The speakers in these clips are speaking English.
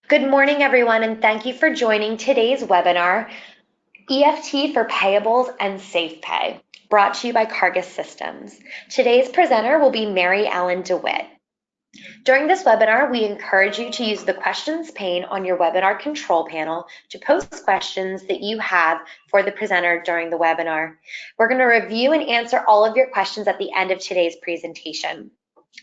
Good morning, everyone, and thank you for joining today's webinar, EFT for Payables and Safe Pay, brought to you by Cargus Systems. Today's presenter will be Mary Ellen DeWitt. During this webinar, we encourage you to use the questions pane on your webinar control panel to post questions that you have for the presenter during the webinar. We're going to review and answer all of your questions at the end of today's presentation.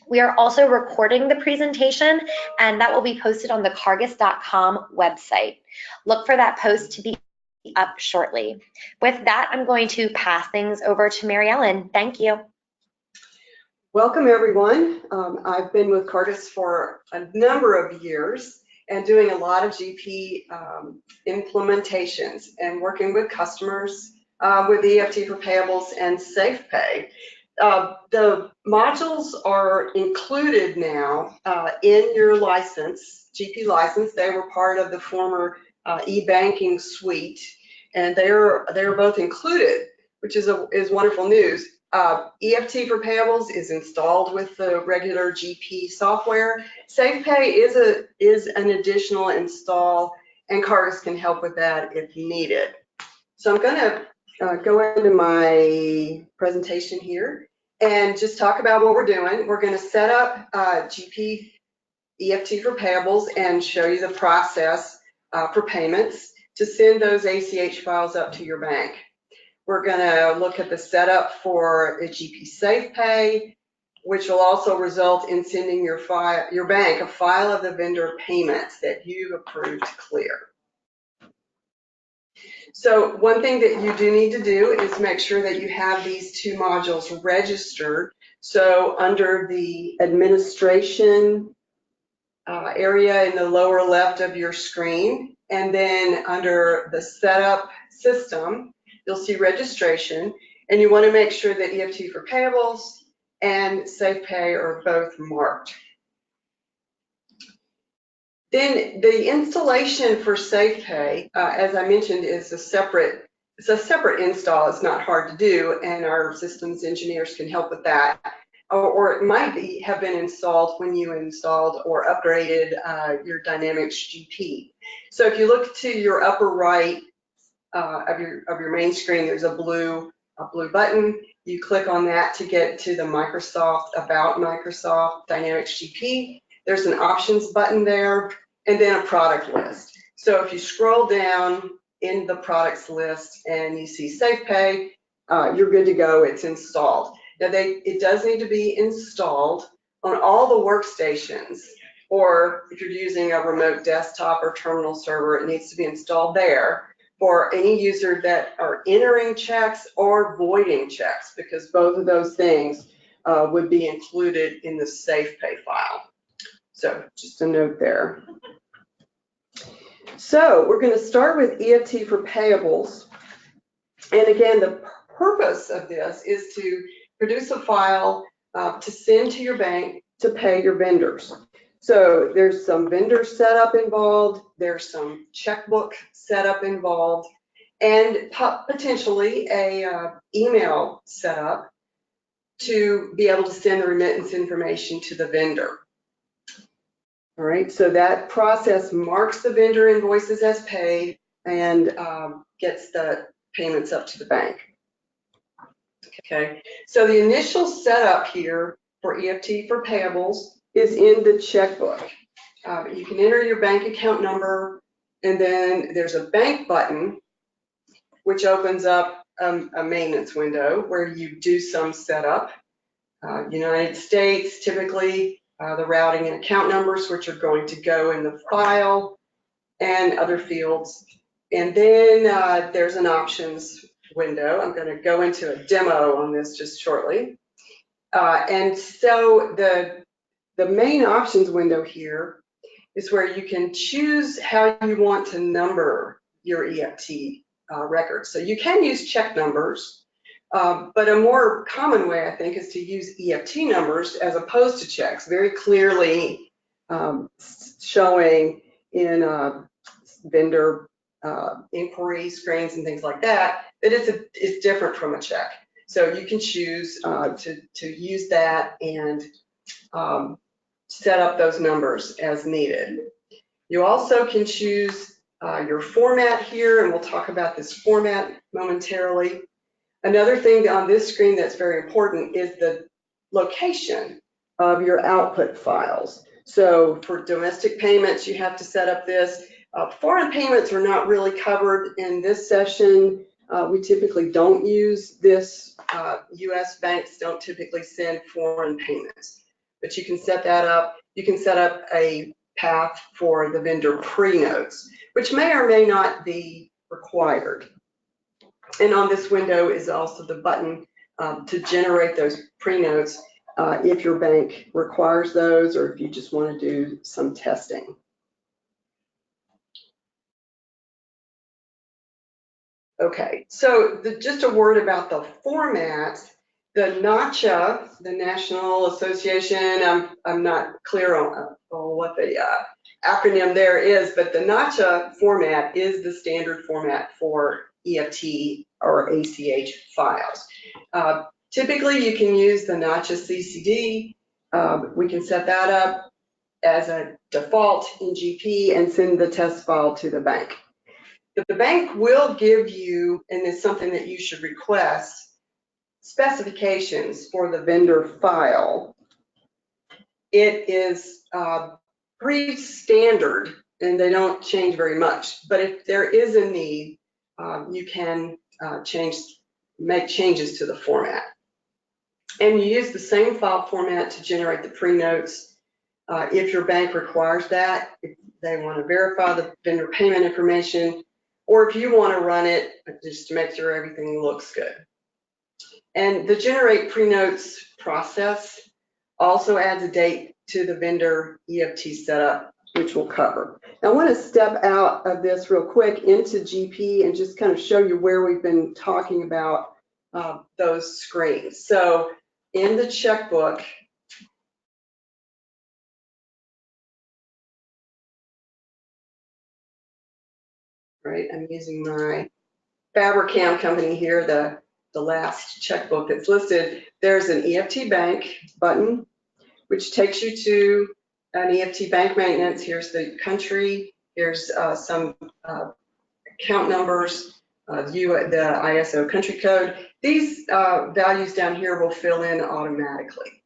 We are also recording the presentation, and that will be posted on the cargus.com website. Look for that post to be up shortly. With that, I'm going to pass things over to Mary Ellen. Thank you. Welcome, everyone. I've been with Cargus for a number of years and doing a lot of GP implementations and working with customers with EFT for Payables and Safe Pay. The modules are included now in your license, GP license. They were part of the former e-banking suite, and they're both included, which is wonderful news. EFT for Payables is installed with the regular GP software. Safe Pay is an additional install, and Cargus can help with that if needed. So I'm going to go into my presentation here and just talk about what we're doing. We're going to set up GP EFT for Payables and show you the process for payments to send those ACH files up to your bank. We're going to look at the setup for a GP Safe Pay, which will also result in sending your bank a file of the vendor payments that you've approved to clear. So one thing that you do need to do is make sure that you have these two modules registered. So under the administration area in the lower left of your screen, and then under the setup system, you'll see registration, and you want to make sure that EFT for Payables and Safe Pay are both marked. Then the installation for Safe Pay, as I mentioned, is a separate install. It's not hard to do, and our systems engineers can help with that. Or it might have been installed when you installed or upgraded your Dynamics GP. So if you look to your upper right of your main screen, there's a blue button. You click on that to get to the About Microsoft Dynamics GP. There's an options button there, and then a product list. So if you scroll down in the products list and you see Safe Pay, you're good to go. It's installed. Now it does need to be installed on all the workstations, or if you're using a remote desktop or terminal server, it needs to be installed there for any user that are entering checks or voiding checks, because both of those things would be included in the Safe Pay file. So just a note there. So we're going to start with EFT for Payables. And again, the purpose of this is to produce a file to send to your bank to pay your vendors. So there's some vendor setup involved, there's some checkbook setup involved, and potentially a email setup to be able to send the remittance information to the vendor. All right, so that process marks the vendor invoices as paid and gets the payments up to the bank. Okay, so the initial setup here for EFT for Payables is in the checkbook. You can enter your bank account number, and then there's a bank button, which opens up a maintenance window where you do some setup. United States, typically the routing and account numbers, which are going to go in the file, and other fields. And then there's an options window. I'm going to go into a demo on this just shortly. And so the main options window here is where you can choose how you want to number your EFT records. So you can use check numbers, but a more common way, I think, is to use EFT numbers as opposed to checks, very clearly showing in vendor inquiry screens and things like that, that it's different from a check. So you can choose to use that and set up those numbers as needed. You also can choose your format here, and we'll talk about this format momentarily. Another thing on this screen that's very important is the location of your output files. So for domestic payments, you have to set up this. Foreign payments are not really covered in this session. We typically don't use this. US banks don't typically send foreign payments, but you can set that up. You can set up a path for the vendor pre-notes, which may or may not be required. And on this window is also the button to generate those pre-notes if your bank requires those or if you just want to do some testing. Okay, so just a word about the format. The NACHA, the National Association, I'm not clear on what the acronym there is, but the NACHA format is the standard format for EFT or ACH files. Typically, you can use the NACHA CCD. We can set that up as a default in GP and send the test file to the bank. The bank will give you, and it's something that you should request, specifications for the vendor file. It is pretty standard and they don't change very much, but if there is a need, you can make changes to the format. And you use the same file format to generate the pre-notes if your bank requires that, if they want to verify the vendor payment information, or if you want to run it just to make sure everything looks good. And the generate pre-notes process also adds a date to the vendor EFT setup, which we'll cover. Now, I want to step out of this real quick into GP and just kind of show you where we've been talking about those screens. So in the checkbook, right, I'm using my Fabricam company here, the last checkbook that's listed. There's an EFT bank button, which takes you to an EFT bank maintenance. Here's the country. Here's some account numbers, the ISO country code. These values down here will fill in automatically.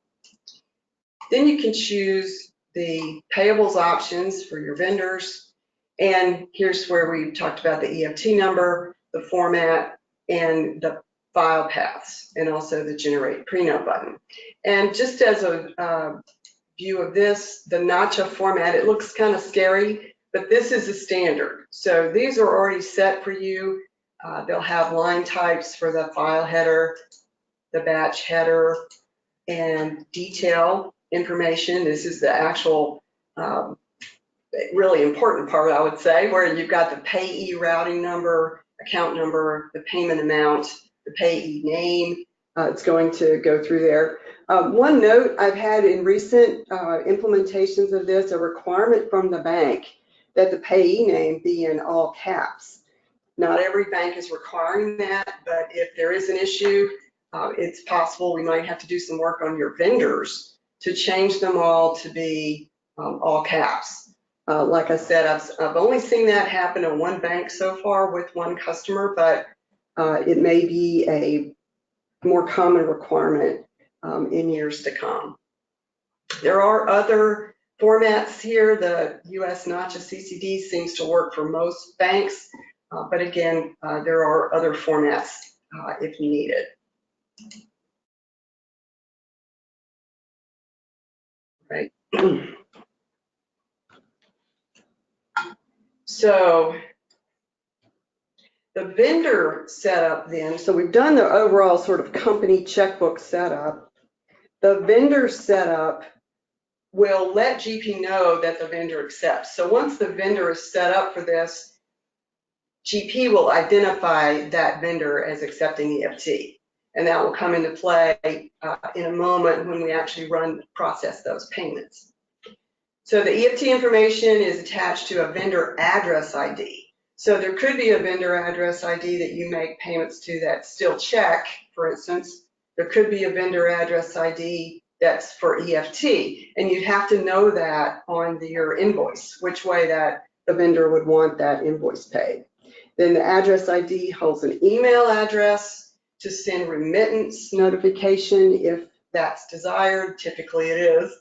Then you can choose the payables options for your vendors. And here's where we talked about the EFT number, the format, and the file paths, and also the generate pre-note button. And just as a view of this, the NACHA format, it looks kind of scary, but this is a standard. So these are already set for you. They'll have line types for the file header, the batch header, and detail information. This is the actual really important part, I would say, where you've got the payee routing number, account number, the payment amount, the payee name. It's going to go through there. One note I've had in recent implementations of this, a requirement from the bank that the payee name be in all caps. Not every bank is requiring that, but if there is an issue, it's possible we might have to do some work on your vendors to change them all to be all caps. Like I said, I've only seen that happen in one bank so far with one customer, but it may be a more common requirement in years to come. There are other formats here. The US NACHA CCD seems to work for most banks, but again, there are other formats if you need it. Right. So the vendor setup then, so we've done the overall sort of company checkbook setup. The vendor setup will let GP know that the vendor accepts. So once the vendor is set up for this, GP will identify that vendor as accepting EFT. And that will come into play in a moment when we actually process those payments. So the EFT information is attached to a vendor address ID. So there could be a vendor address ID that you make payments to that still check, for instance. There could be a vendor address ID that's for EFT, and you'd have to know that on your invoice, which way that the vendor would want that invoice paid. Then the address ID holds an email address to send remittance notification if that's desired. Typically it is.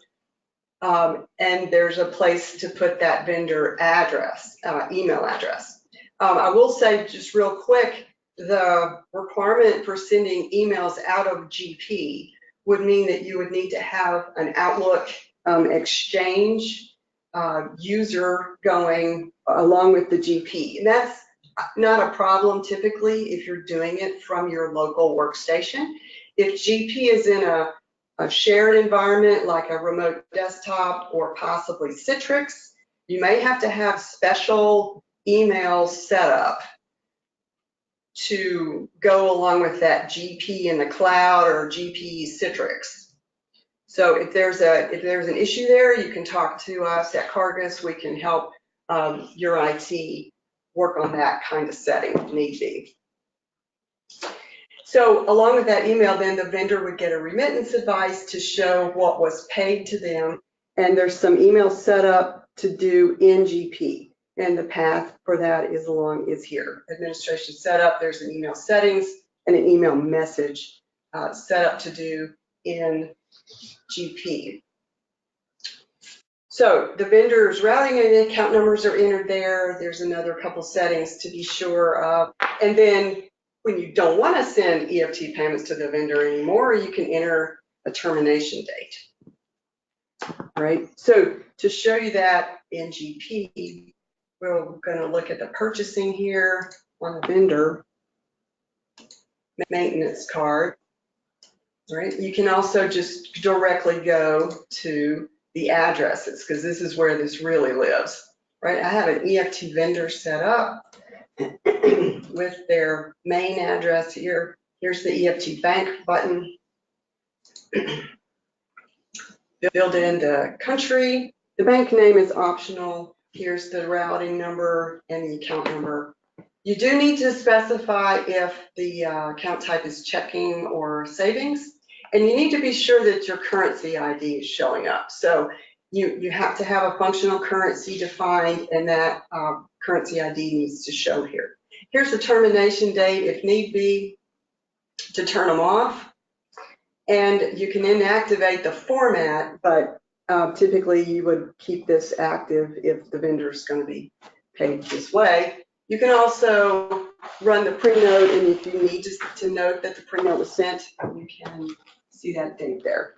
And there's a place to put that vendor address, email address. I will say just real quick, the requirement for sending emails out of GP would mean that you would need to have an Outlook Exchange user going along with the GP. And that's not a problem typically if you're doing it from your local workstation. If GP is in a shared environment like a remote desktop or possibly Citrix, you may have to have special emails set up to go along with that GP in the cloud or GP Citrix. So if there's an issue there, you can talk to us at Cargus. We can help your IT work on that kind of setting if need be. So along with that email, then the vendor would get a remittance advice to show what was paid to them. And there's some email set up to do in GP. And the path for that is here. Administration setup, there's an email settings and an email message set up to do in GP. So the vendor's routing and account numbers are entered there. There's another couple settings to be sure of. And then when you don't want to send EFT payments to the vendor anymore, you can enter a termination date. Right? So to show you that in GP, we're going to look at the purchasing here on the vendor maintenance card. Right? You can also just directly go to the addresses because this is where this really lives. Right? I have an EFT vendor set up with their main address here. Here's the EFT bank button. Build into country. The bank name is optional. Here's the routing number and the account number. You do need to specify if the account type is checking or savings, and you need to be sure that your currency ID is showing up. So you have to have a functional currency defined, and that currency ID needs to show here. Here's the termination date if need be to turn them off. And you can inactivate the format, but typically you would keep this active if the vendor is going to be paid this way. You can also run the pre-note, and if you need to note that the pre-note was sent, you can see that date there.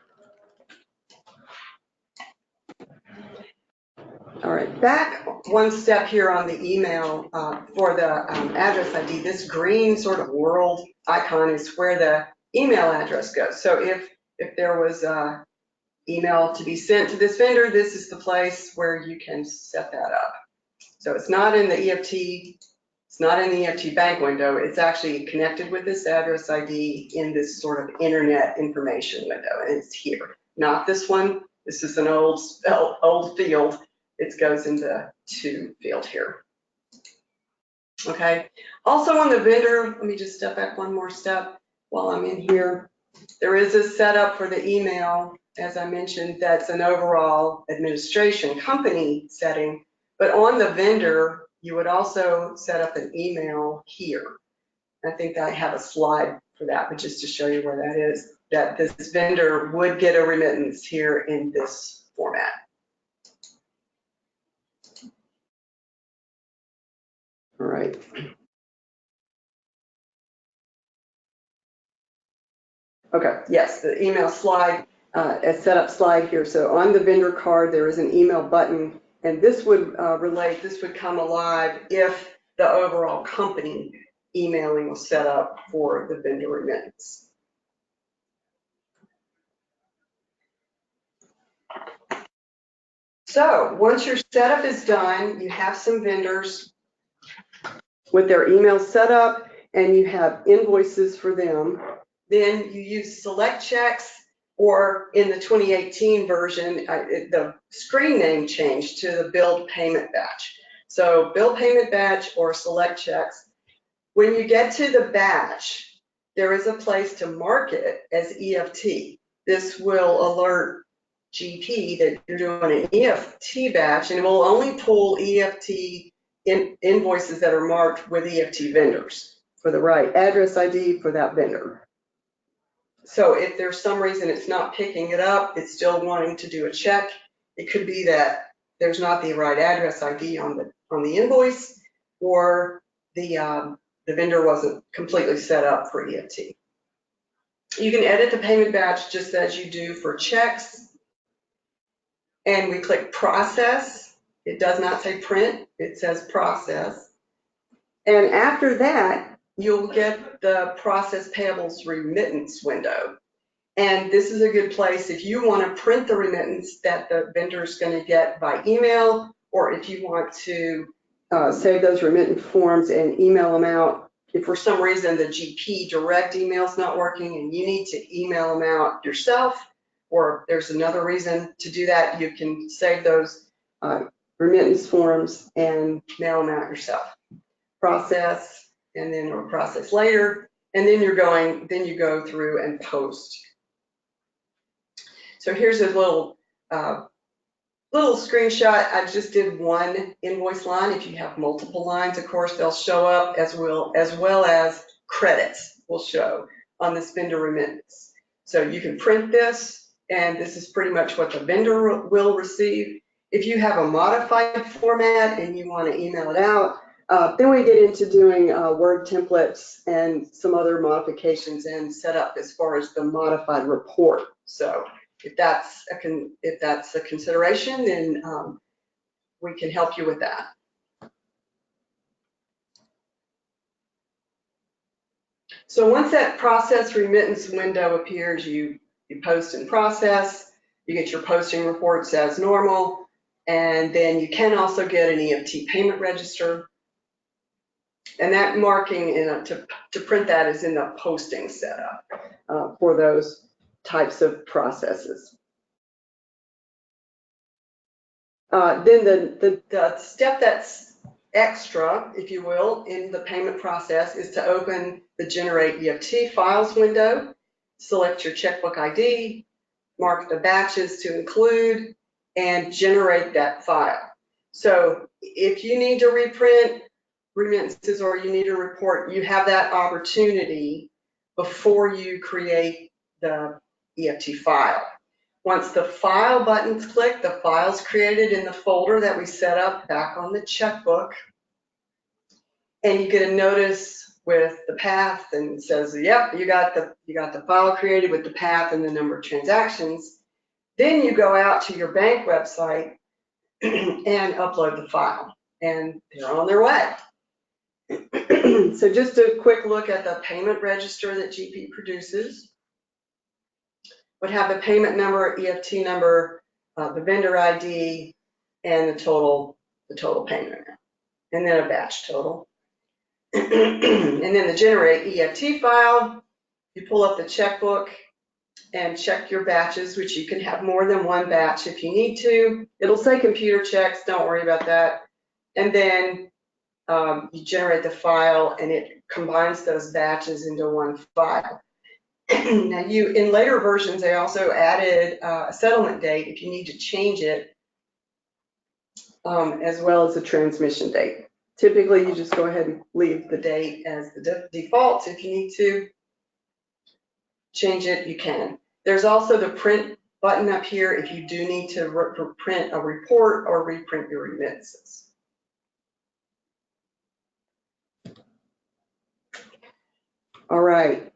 All right, back one step here on the email for the address ID. This green sort of world icon is where the email address goes. So if there was an email to be sent to this vendor, this is the place where you can set that up. So it's not in the EFT, it's not in the EFT bank window, it's actually connected with this address ID in this sort of internet information window, and it's here. Not this one, this is an old field. It goes into to field here. Okay, also on the vendor, let me just step back one more step while I'm in here. There is a setup for the email, as I mentioned, that's an overall administration company setting, but on the vendor, you would also set up an email here. I think I have a slide for that, but just to show you where that is, that this vendor would get a remittance here in this format. All right. Okay, yes, the email slide, a setup slide here. So on the vendor card, there is an email button, and this would this would come alive if the overall company emailing was set up for the vendor remittance. So once your setup is done, you have some vendors with their emails set up, and you have invoices for them. Then you use select checks, or in the 2018 version, the screen name changed to the billed payment batch. So billed payment batch or select checks. When you get to the batch, there is a place to mark it as EFT. this will alert GP that you're doing an EFT batch, and it will only pull EFT invoices that are marked with EFT vendors for the right address ID for that vendor. So if there's some reason it's not picking it up, it's still wanting to do a check, it could be that there's not the right address ID on the invoice, or the vendor wasn't completely set up for EFT. You can edit the payment batch just as you do for checks. And we click process. It does not say print, it says process. And after that, you'll get the process payables remittance window. And this is a good place if you want to print the remittance that the vendor is going to get by email, or if you want to save those remittance forms and email them out. If for some reason the GP direct email is not working and you need to email them out yourself, or if there's another reason to do that, you can save those remittance forms and mail them out yourself. Process, and then or process later, and then you go through and post. So here's a little screenshot. I just did one invoice line. If you have multiple lines, of course, they'll show up as well as credits will show on this vendor remittance. So you can print this, and this is pretty much what the vendor will receive. If you have a modified format and you want to email it out, then we get into doing Word templates and some other modifications and setup as far as the modified report. So if that's a consideration, then we can help you with that. So once that process remittance window appears, you post and process, you get your posting reports as normal, and then you can also get an EFT payment register. And that marking to print that is in the posting setup for those types of processes. Then the step that's extra, if you will, in the payment process is to open the Generate EFT Files window, select your checkbook ID, mark the batches to include, and generate that file. So if you need to reprint remittances or you need a report, you have that opportunity before you create the EFT file. Once the file button's clicked, the file's created in the folder that we set up back on the checkbook, and you get a notice with the path and it says, yep, you got the file created with the path and the number of transactions. Then you go out to your bank website and upload the file, and they're on their way. So just a quick look at the payment register that GP produces. Would have the payment number, EFT number, the vendor ID, and the total payment amount, and then a batch total. And then the Generate EFT file, you pull up the checkbook and check your batches, which you can have more than one batch if you need to. It'll say computer checks, don't worry about that. And then you generate the file, and it combines those batches into one file. Now in later versions, they also added a settlement date if you need to change it, as well as a transmission date. Typically, you just go ahead and leave the date as the default. If you need to change it, you can. There's also the print button up here if you do need to print a report or reprint your remittances. All right.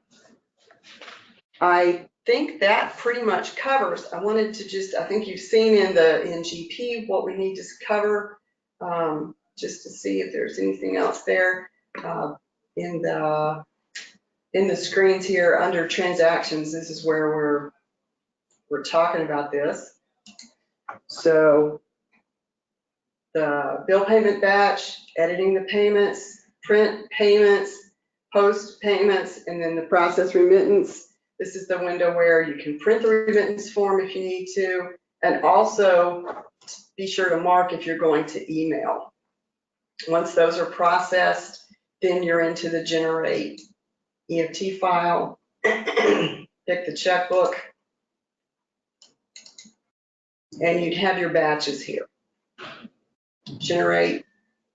I think that pretty much covers. I wanted to I think you've seen in GP what we need to cover, just to see if there's anything else there in the screens here under transactions. This is where we're talking about this. So the bill payment batch, editing the payments, print payments, post payments, and then the process remittance. This is the window where you can print the remittance form if you need to, and also be sure to mark if you're going to email. Once those are processed, then you're into the Generate EFT file, pick the checkbook, and you'd have your batches here. Generate,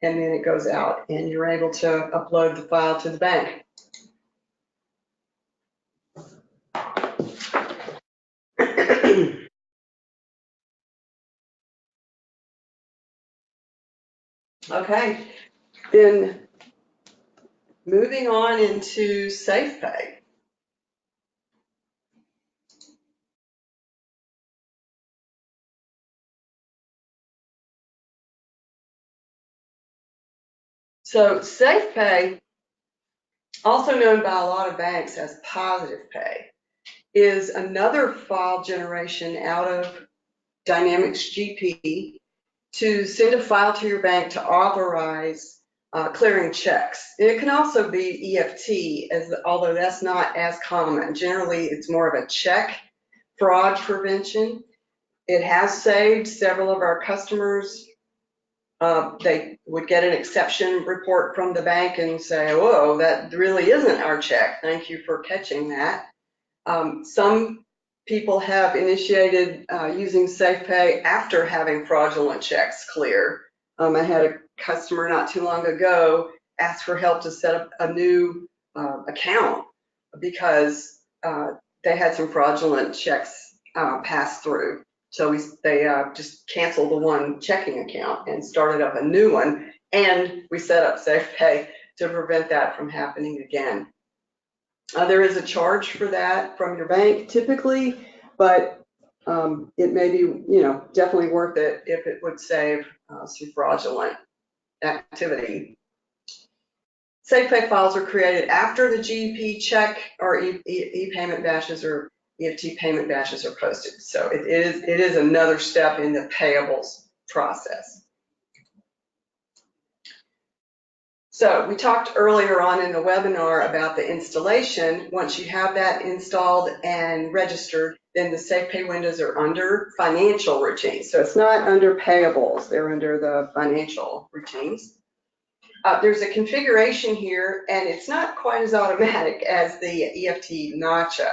and then it goes out, and you're able to upload the file to the bank. Okay, then moving on into Safe Pay. So Safe Pay, also known by a lot of banks as Positive Pay, is another file generation out of Dynamics GP to send a file to your bank to authorize clearing checks. And it can also be EFT, although that's not as common. Generally, it's more of a check fraud prevention. It has saved several of our customers. They would get an exception report from the bank and say, whoa, that really isn't our check. Thank you for catching that. Some people have initiated using Safe Pay after having fraudulent checks clear. I had a customer not too long ago ask for help to set up a new account because they had some fraudulent checks pass through. So they just canceled the one checking account and started up a new one, and we set up Safe Pay to prevent that from happening again. There is a charge for that from your bank typically, but it may be, definitely worth it if it would save some fraudulent activity. Safe Pay files are created after the GP check or e-payment batches or EFT payment batches are posted. So it is another step in the payables process. So we talked earlier on in the webinar about the installation. Once you have that installed and registered, then the Safe Pay windows are under financial routines. So it's not under payables, they're under the financial routines. There's a configuration here, and it's not quite as automatic as the EFT NACHA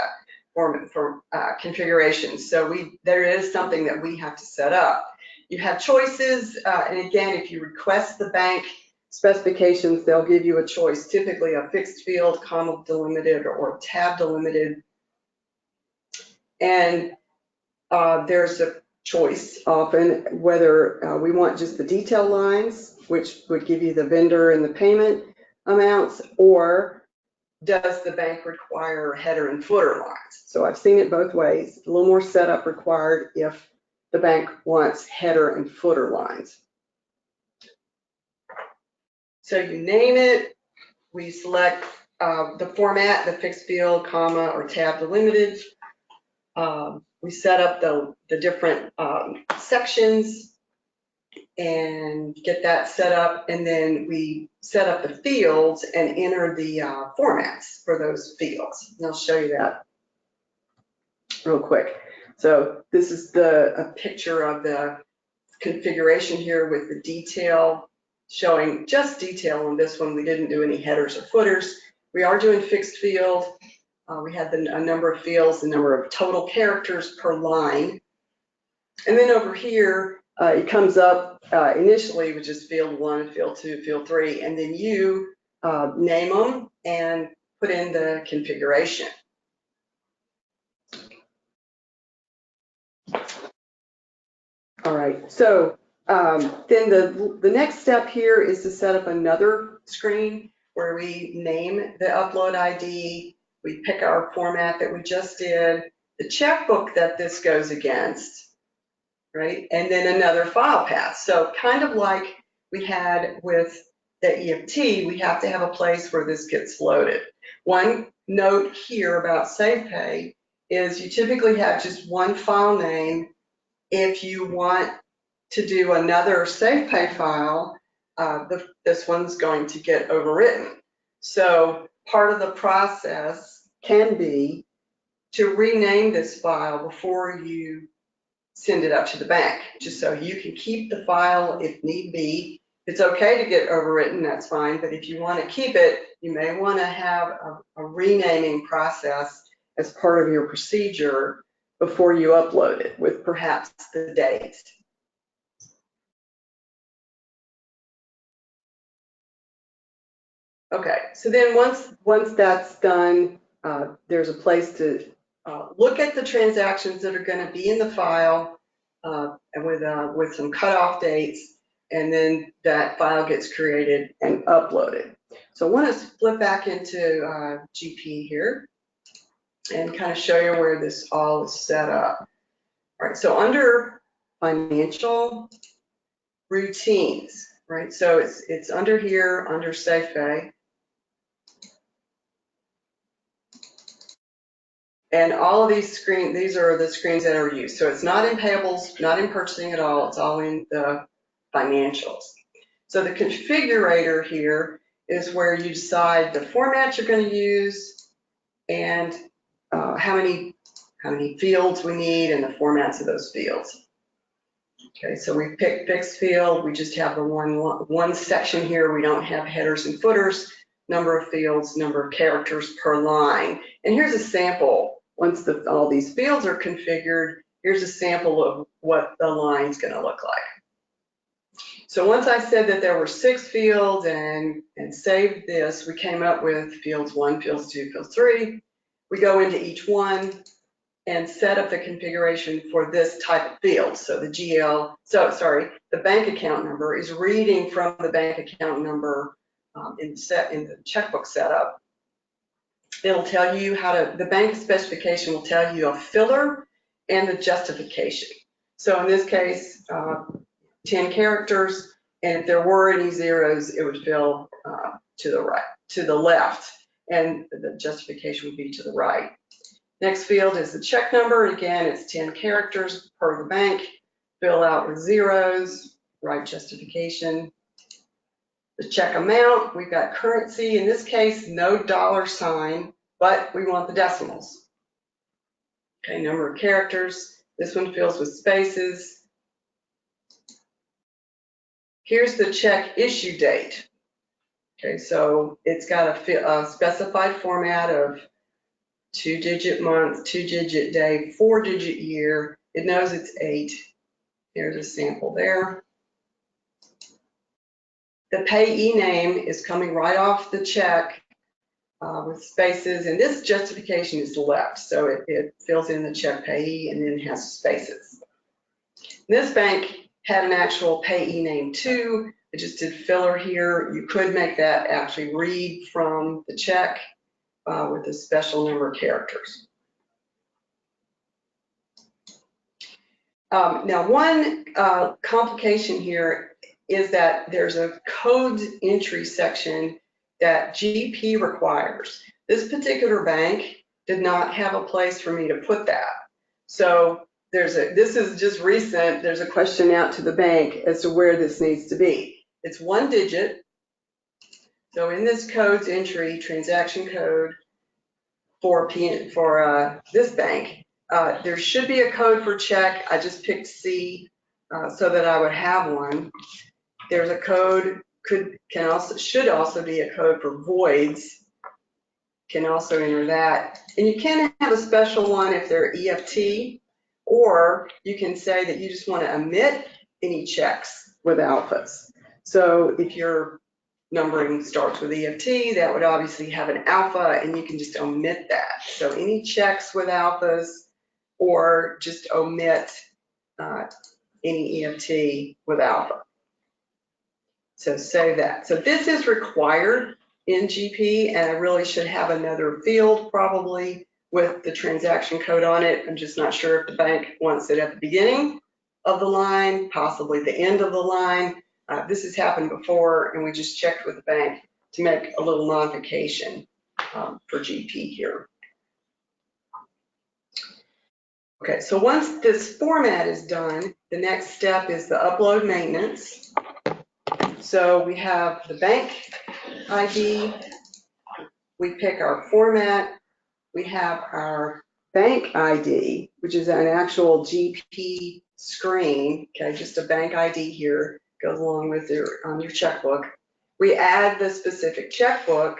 for configuration. So there is something that we have to set up. You have choices, and again, if you request the bank specifications, they'll give you a choice, typically a fixed field, comma delimited, or tab delimited. And there's a choice often whether we want just the detail lines, which would give you the vendor and the payment amounts, or does the bank require header and footer lines? So I've seen it both ways. A little more setup required if the bank wants header and footer lines. So you name it, we select the format, the fixed field, comma, or tab delimited. We set up the different sections and get that set up, and then we set up the fields and enter the formats for those fields. And I'll show you that real quick. So this is a picture of the configuration here with the detail, showing just detail on this one. We didn't do any headers or footers. We are doing fixed field. We had a number of fields, the number of total characters per line. And then over here, it comes up initially with just field 1, field 2, field 3, and then you name them and put in the configuration. All right, so then the next step here is to set up another screen where we name the upload ID, we pick our format that we just did, the checkbook that this goes against, right? And then another file path. So kind of like we had with the EFT, we have to have a place where this gets loaded. One note here about Safe Pay is you typically have just one file name. If you want to do another Safe Pay file, this one's going to get overwritten. So part of the process can be to rename this file before you send it up to the bank, just so you can keep the file if need be. It's okay to get overwritten, that's fine, but if you want to keep it, you may want to have a renaming process as part of your procedure before you upload it with perhaps the date. Okay, so then once that's done, there's a place to look at the transactions that are going to be in the file and with some cutoff dates, and then that file gets created and uploaded. So I want to flip back into GP here and kind of show you where this all is set up. All right, so under financial routines, right? So it's under here, under Safe Pay. And all of these screens, these are the screens that are used. So it's not in payables, not in purchasing at all. It's all in the financials. So the configurator here is where you decide the format you're going to use and how many fields we need and the formats of those fields. Okay, so we picked fixed field. We just have the one section here. We don't have headers and footers, number of fields, number of characters per line. And here's a sample. Once all these fields are configured, here's a sample of what the line's going to look like. So once I said that there were 6 fields and saved this, we came up with fields 1, fields 2, fields 3. We go into each one and set up the configuration for this type of field. So the the bank account number is reading from the bank account number in the checkbook setup. It'll tell you the bank specification will tell you a filler and the justification. So in this case, 10 characters, and if there were any zeros, it would fill to the left, and the justification would be to the right. Next field is the check number. Again, it's 10 characters per the bank. Fill out with zeros, write justification. The check amount, we've got currency. In this case, no $sign, but we want the decimals. Okay, number of characters. This one fills with spaces. Here's the check issue date. Okay, so it's got a specified format of 2-digit month, 2-digit day, 4-digit year. It knows it's 8. Here's a sample there. The payee name is coming right off the check with spaces, and this justification is left, so it fills in the check payee and then has spaces. This bank had an actual payee name too. I just did filler here. You could make that actually read from the check with a special number of characters. Now, one complication here is that there's a code entry section that GP requires. This particular bank did not have a place for me to put that. So this is just recent, there's a question out to the bank as to where this needs to be. It's 1 digit. So in this codes entry, transaction code for this bank, there should be a code for check. I just picked C so that I would have one. There's a code, should also be a code for voids. Can also enter that. And you can have a special one if they're EFT, or you can say that you just want to omit any checks with alphas. So if your numbering starts with EFT, that would obviously have an alpha, and you can just omit that. So any checks with alphas, or just omit any EFT with alpha. So save that. So this is required in GP, and I really should have another field probably with the transaction code on it. I'm just not sure if the bank wants it at the beginning of the line, possibly the end of the line. This has happened before, and we just checked with the bank to make a little modification for GP here. Okay, so once this format is done, the next step is the upload maintenance. So we have the bank ID, we pick our format, we have our bank ID, which is an actual GP screen, okay, just a bank ID here, goes along with your checkbook. We add the specific checkbook,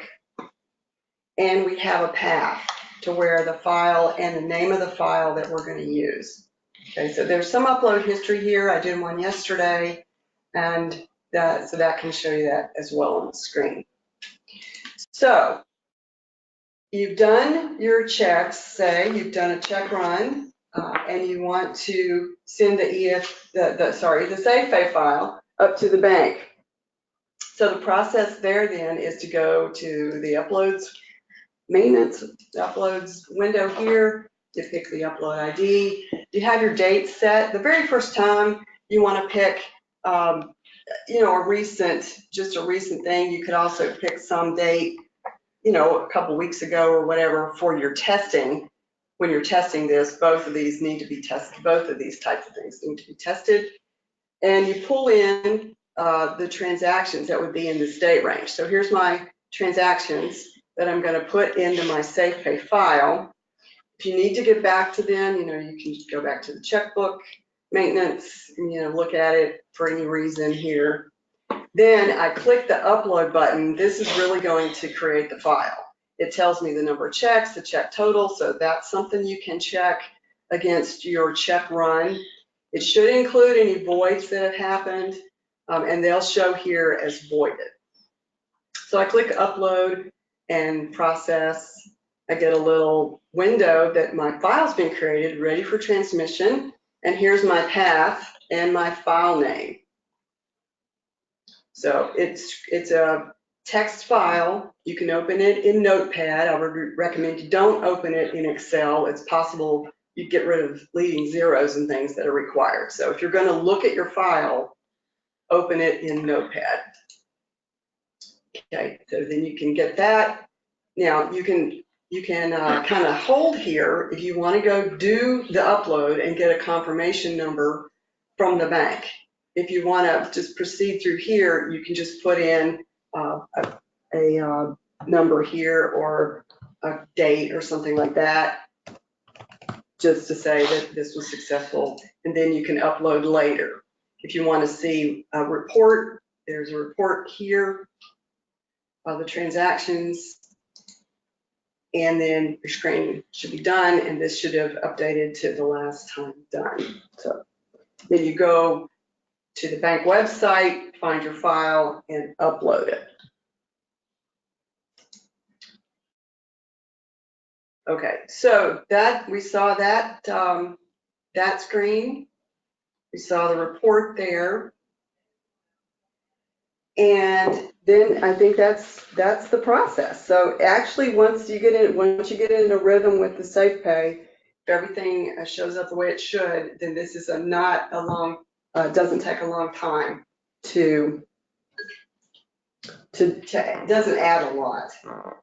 and we have a path. to where the file and the name of the file that we're going to use. Okay, so there's some upload history here. I did one yesterday, and so that can show you that as well on the screen. So you've done your checks, say you've done a check run, and you want to send the Safe Pay file up to the bank. So the process there then is to go to the uploads maintenance, uploads window here. You pick the upload ID. You have your date set. The very first time you want to pick, just a recent thing. You could also pick some date, a couple weeks ago or whatever for your testing. When you're testing this, both of these need to be tested. Both of these types of things need to be tested. And you pull in the transactions that would be in this date range. So here's my transactions that I'm going to put into my Safe Pay file. If you need to get back to them, you can go back to the checkbook maintenance, and, look at it for any reason here. Then I click the upload button. This is really going to create the file. It tells me the number of checks, the check total, so that's something you can check against your check run. It should include any voids that have happened, and they'll show here as voided. So I click upload and process. I get a little window that my file's been created, ready for transmission, and here's my path and my file name. So it's a text file. You can open it in Notepad. I would recommend you don't open it in Excel. It's possible you get rid of leading zeros and things that are required. So if you're going to look at your file, open it in Notepad. Okay, so then you can get that. Now you can kind of hold here if you want to go do the upload and get a confirmation number from the bank. If you want to just proceed through here, you can just put in a number here or a date or something like that, just to say that this was successful, and then you can upload later. If you want to see a report, there's a report here of the transactions, and then your screen should be done, and this should have updated to the last time done. So then you go to the bank website, find your file, and upload it. Okay, so that we saw that that screen. We saw the report there, and then I think that's the process. So actually, once you get in a rhythm with the Safe Pay, if everything shows up the way it should, then this is doesn't take a long time it doesn't add a lot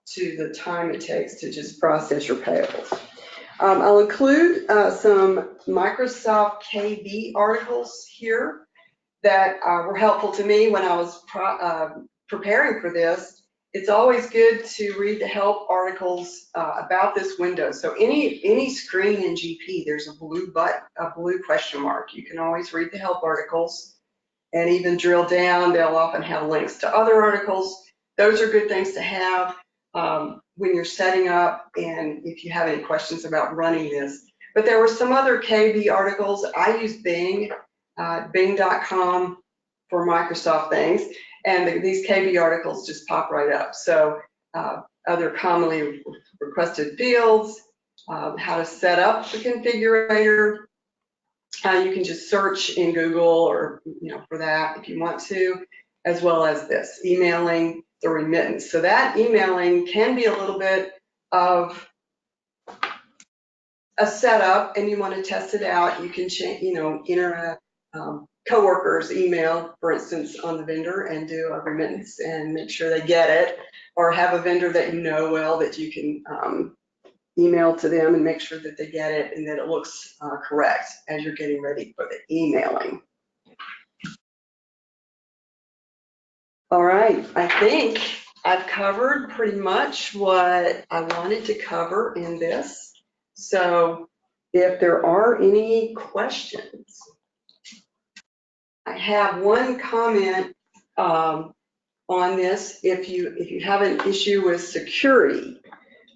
to the time it takes to just process your payables. I'll include some Microsoft KB articles here that were helpful to me when I was preparing for this. It's always good to read the help articles about this window. So any screen in GP, there's a blue question mark. You can always read the help articles and even drill down. They'll often have links to other articles. Those are good things to have when you're setting up and if you have any questions about running this. But there were some other KB articles. I use Bing, Bing.com for Microsoft things, and these KB articles just pop right up. So other commonly requested fields, how to set up the configurator. You can just search in Google or for that if you want to, as well as this, emailing the remittance. So that emailing can be a little bit of a setup, and you want to test it out. You can enter a coworker's email, for instance, on the vendor and do a remittance and make sure they get it, or have a vendor that you know well that you can email to them and make sure that they get it and that it looks correct as you're getting ready for the emailing. All right, I think I've covered pretty much what I wanted to cover in this. So if there are any questions, I have one comment on this. If you have an issue with security,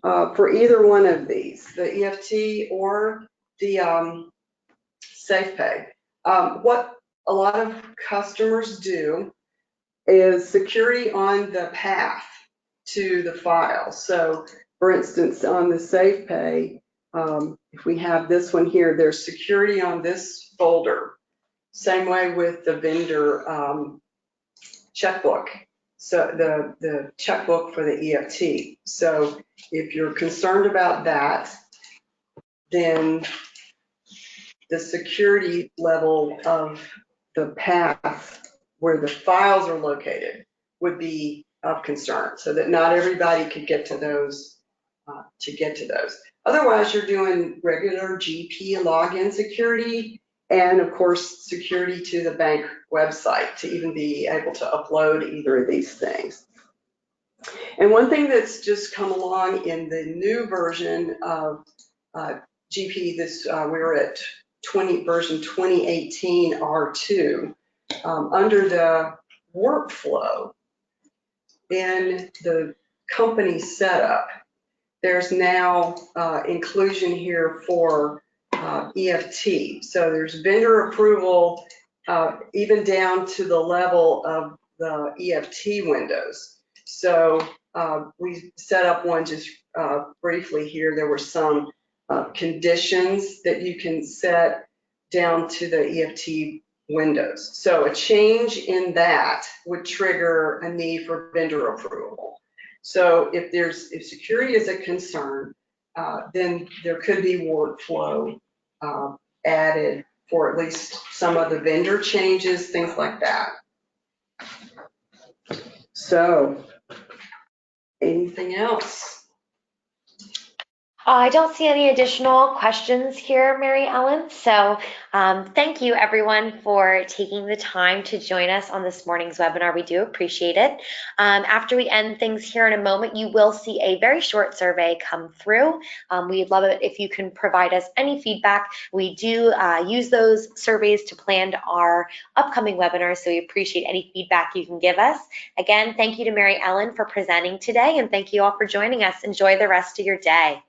for either one of these, the EFT or the Safe Pay. What a lot of customers do is security on the path to the file. So for instance, on the Safe Pay, if we have this one here, there's security on this folder. Same way with the vendor checkbook. So the checkbook for the EFT. So if you're concerned about that, then the security level of the path where the files are located would be of concern, so that not everybody could get to those. Otherwise, you're doing regular GP login security, and of course, security to the bank website to even be able to upload either of these things. And one thing that's just come along in the new version of GP, we're at version 2018 R2, under the workflow in the company setup, there's now inclusion here for EFT. So there's vendor approval even down to the level of the EFT windows. So we set up one just briefly here. There were some conditions that you can set down to the EFT windows. So a change in that would trigger a need for vendor approval. So if security is a concern, then there could be workflow added for at least some of the vendor changes, things like that. So anything else? I don't see any additional questions here, Mary Ellen. So thank you everyone for taking the time to join us on this morning's webinar. We do appreciate it. After we end things here in a moment, you will see a very short survey come through. We'd love it if you can provide us any feedback. We do use those surveys to plan our upcoming webinars, so we appreciate any feedback you can give us. Again, thank you to Mary Ellen for presenting today, and thank you all for joining us. Enjoy the rest of your day.